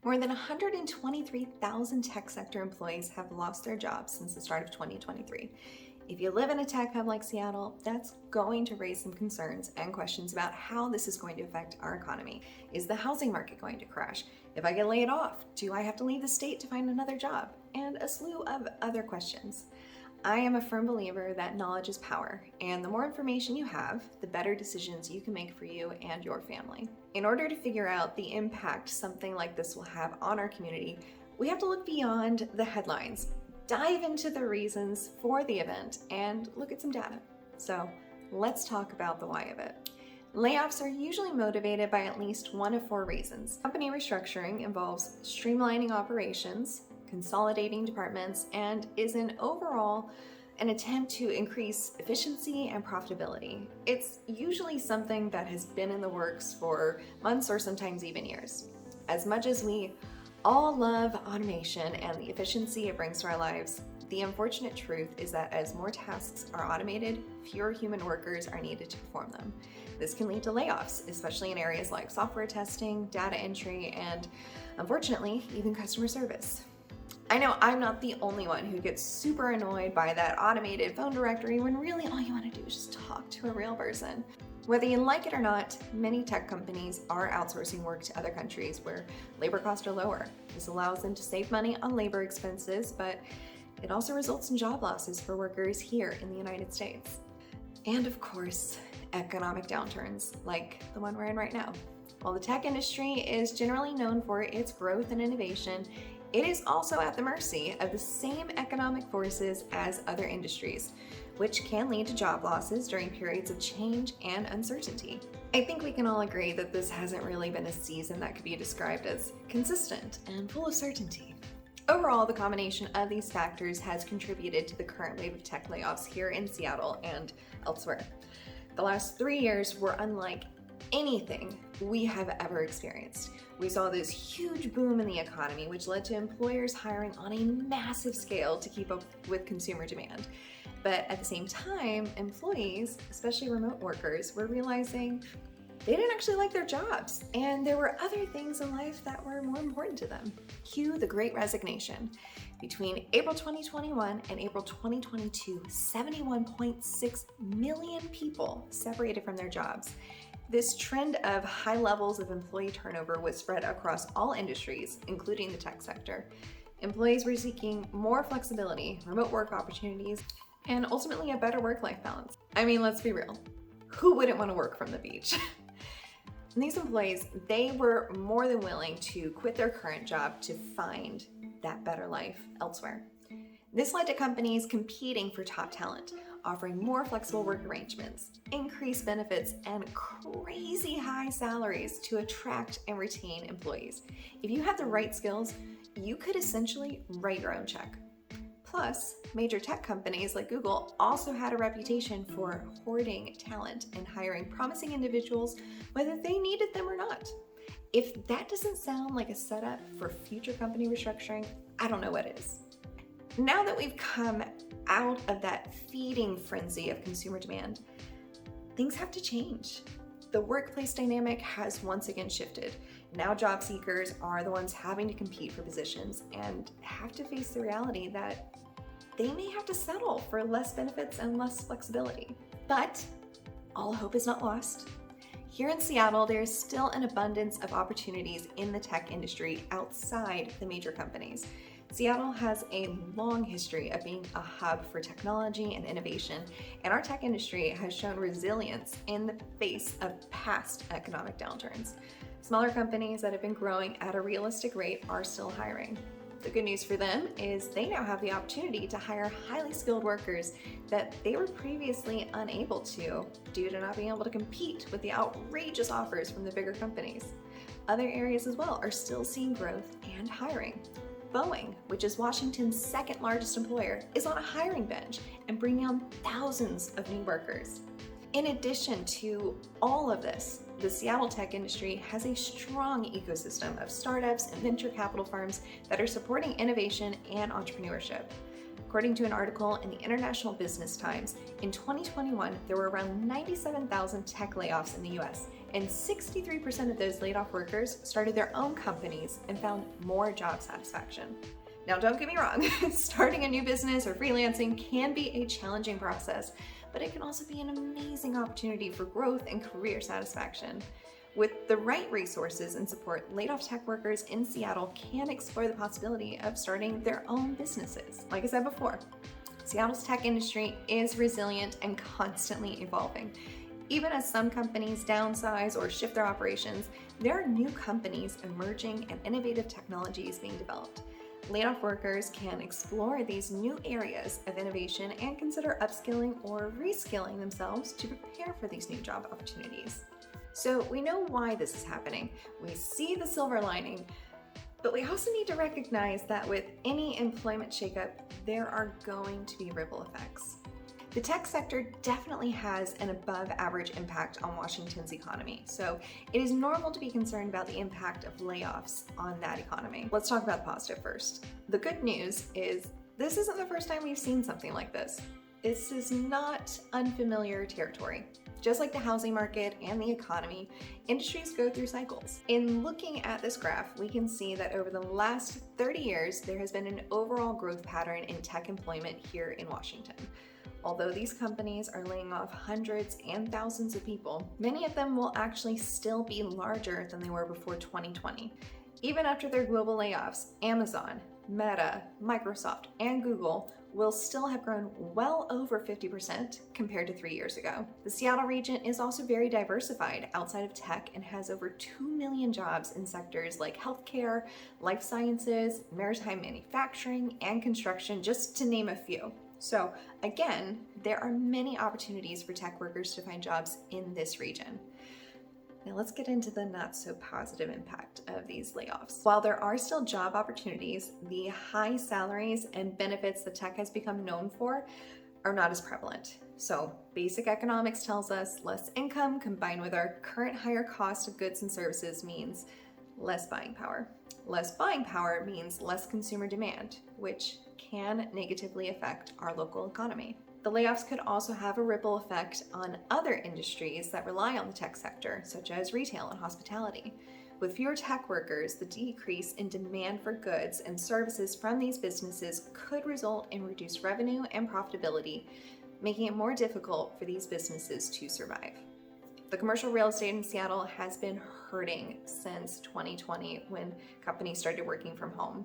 More than 123,000 tech sector employees have lost their jobs since the start of 2023. If you live in a tech hub like Seattle, that's going to raise some concerns and questions about how this is going to affect our economy. Is the housing market going to crash? If I get laid off, do I have to leave the state to find another job? And a slew of other questions. I am a firm believer that knowledge is power, and the more information you have, the better decisions you can make for you and your family. In order to figure out the impact something like this will have on our community, we have to look beyond the headlines, dive into the reasons for the event, and look at some data. So let's talk about the why of it. Layoffs are usually motivated by at least one of four reasons. Company restructuring involves streamlining operations, consolidating departments, and is an attempt to increase efficiency and profitability. It's usually something that has been in the works for months or sometimes even years. As much as we all love automation and the efficiency it brings to our lives, the unfortunate truth is that as more tasks are automated, fewer human workers are needed to perform them. This can lead to layoffs, especially in areas like software testing, data entry, and unfortunately, even customer service. I know I'm not the only one who gets super annoyed by that automated phone directory when really all you want to do is just talk to a real person. Whether you like it or not, many tech companies are outsourcing work to other countries where labor costs are lower. This allows them to save money on labor expenses, but it also results in job losses for workers here in the United States. And of course, economic downturns like the one we're in right now. While the tech industry is generally known for its growth and innovation, it is also at the mercy of the same economic forces as other industries, which can lead to job losses during periods of change and uncertainty. I think we can all agree that this hasn't really been a season that could be described as consistent and full of certainty. Overall, the combination of these factors has contributed to the current wave of tech layoffs here in Seattle and elsewhere. The last 3 years were unlike anything we have ever experienced. We saw this huge boom in the economy, which led to employers hiring on a massive scale to keep up with consumer demand. But at the same time, employees, especially remote workers, were realizing they didn't actually like their jobs, and there were other things in life that were more important to them. Cue the Great Resignation. Between April 2021 and April 2022, 71.6 million people separated from their jobs. This trend of high levels of employee turnover was spread across all industries, including the tech sector. Employees were seeking more flexibility, remote work opportunities, and ultimately a better work-life balance. I mean, let's be real. Who wouldn't want to work from the beach? And these employees, they were more than willing to quit their current job to find that better life elsewhere. This led to companies competing for top talent, offering more flexible work arrangements, increased benefits, and crazy high salaries to attract and retain employees. If you had the right skills, you could essentially write your own check. Plus, major tech companies like Google also had a reputation for hoarding talent and hiring promising individuals whether they needed them or not. If that doesn't sound like a setup for future company restructuring, I don't know what is. Now that we've come out of that feeding frenzy of consumer demand, things have to change. The workplace dynamic has once again shifted. Now job seekers are the ones having to compete for positions and have to face the reality that they may have to settle for less benefits and less flexibility. But all hope is not lost. Here in Seattle, there is still an abundance of opportunities in the tech industry outside the major companies. Seattle has a long history of being a hub for technology and innovation, and our tech industry has shown resilience in the face of past economic downturns. Smaller companies that have been growing at a realistic rate are still hiring. The good news for them is they now have the opportunity to hire highly skilled workers that they were previously unable to due to not being able to compete with the outrageous offers from the bigger companies. Other areas as well are still seeing growth and hiring. Boeing, which is Washington's second largest employer, is on a hiring bench and bringing on thousands of new workers. In addition to all of this, the Seattle tech industry has a strong ecosystem of startups and venture capital firms that are supporting innovation and entrepreneurship. According to an article in the International Business Times, in 2021, there were around 97,000 tech layoffs in the US, and 63% of those laid off workers started their own companies and found more job satisfaction. Now, don't get me wrong, starting a new business or freelancing can be a challenging process, but it can also be an amazing opportunity for growth and career satisfaction. With the right resources and support, laid-off tech workers in Seattle can explore the possibility of starting their own businesses. Like I said before, Seattle's tech industry is resilient and constantly evolving. Even as some companies downsize or shift their operations, there are new companies emerging and innovative technologies being developed. Laid-off workers can explore these new areas of innovation and consider upskilling or reskilling themselves to prepare for these new job opportunities. So we know why this is happening. We see the silver lining, but we also need to recognize that with any employment shakeup, there are going to be ripple effects. The tech sector definitely has an above average impact on Washington's economy, so it is normal to be concerned about the impact of layoffs on that economy. Let's talk about the positive first. The good news is this isn't the first time we've seen something like this. This is not unfamiliar territory. Just like the housing market and the economy, industries go through cycles. In looking at this graph, we can see that over the last 30 years, there has been an overall growth pattern in tech employment here in Washington. Although these companies are laying off hundreds and thousands of people, many of them will actually still be larger than they were before 2020. Even after their global layoffs, Amazon, Meta, Microsoft, and Google will still have grown well over 50% compared to 3 years ago. The Seattle region is also very diversified outside of tech and has over 2 million jobs in sectors like healthcare, life sciences, maritime manufacturing, and construction, just to name a few. So again, there are many opportunities for tech workers to find jobs in this region. Now let's get into the not so positive impact of these layoffs. While there are still job opportunities, the high salaries and benefits that tech has become known for are not as prevalent. So basic economics tells us less income combined with our current higher cost of goods and services means less buying power. Less buying power means less consumer demand, which can negatively affect our local economy. The layoffs could also have a ripple effect on other industries that rely on the tech sector, such as retail and hospitality. With fewer tech workers, the decrease in demand for goods and services from these businesses could result in reduced revenue and profitability, making it more difficult for these businesses to survive. The commercial real estate in Seattle has been hurting since 2020 when companies started working from home.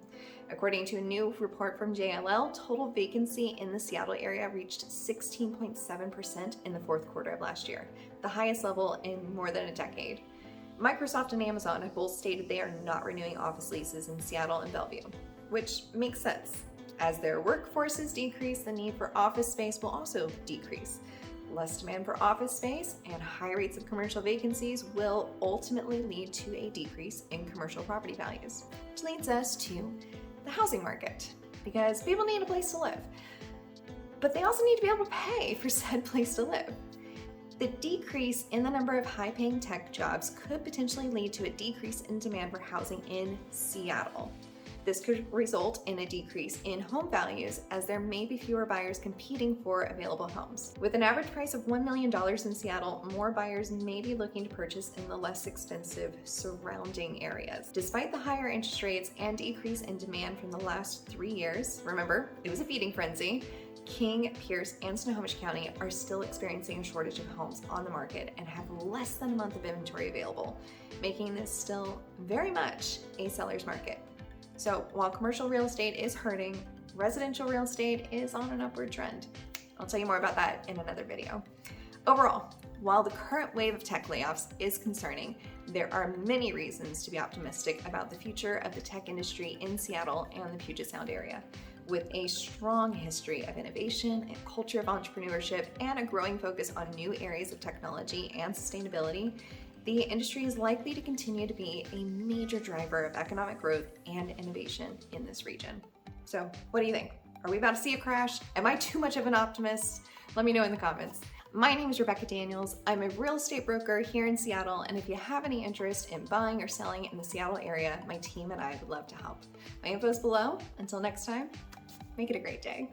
According to a new report from JLL, total vacancy in the Seattle area reached 16.7% in the fourth quarter of last year, the highest level in more than a decade. Microsoft and Amazon have both stated they are not renewing office leases in Seattle and Bellevue, which makes sense. As their workforces decrease, the need for office space will also decrease. Less demand for office space and high rates of commercial vacancies will ultimately lead to a decrease in commercial property values, which leads us to the housing market, because people need a place to live, but they also need to be able to pay for said place to live. The decrease in the number of high-paying tech jobs could potentially lead to a decrease in demand for housing in Seattle. This could result in a decrease in home values as there may be fewer buyers competing for available homes. With an average price of $1 million in Seattle, more buyers may be looking to purchase in the less expensive surrounding areas. Despite the higher interest rates and decrease in demand from the last 3 years, remember, it was a feeding frenzy, King, Pierce, and Snohomish County are still experiencing a shortage of homes on the market and have less than a month of inventory available, making this still very much a seller's market. So while commercial real estate is hurting, residential real estate is on an upward trend. I'll tell you more about that in another video. Overall, while the current wave of tech layoffs is concerning, there are many reasons to be optimistic about the future of the tech industry in Seattle and the Puget Sound area. With a strong history of innovation and culture of entrepreneurship and a growing focus on new areas of technology and sustainability, the industry is likely to continue to be a major driver of economic growth and innovation in this region. So, what do you think? Are we about to see a crash? Am I too much of an optimist? Let me know in the comments. My name is Rebekah Daniels. I'm a real estate broker here in Seattle, and if you have any interest in buying or selling in the Seattle area, my team and I would love to help. My info is below. Until next time, make it a great day.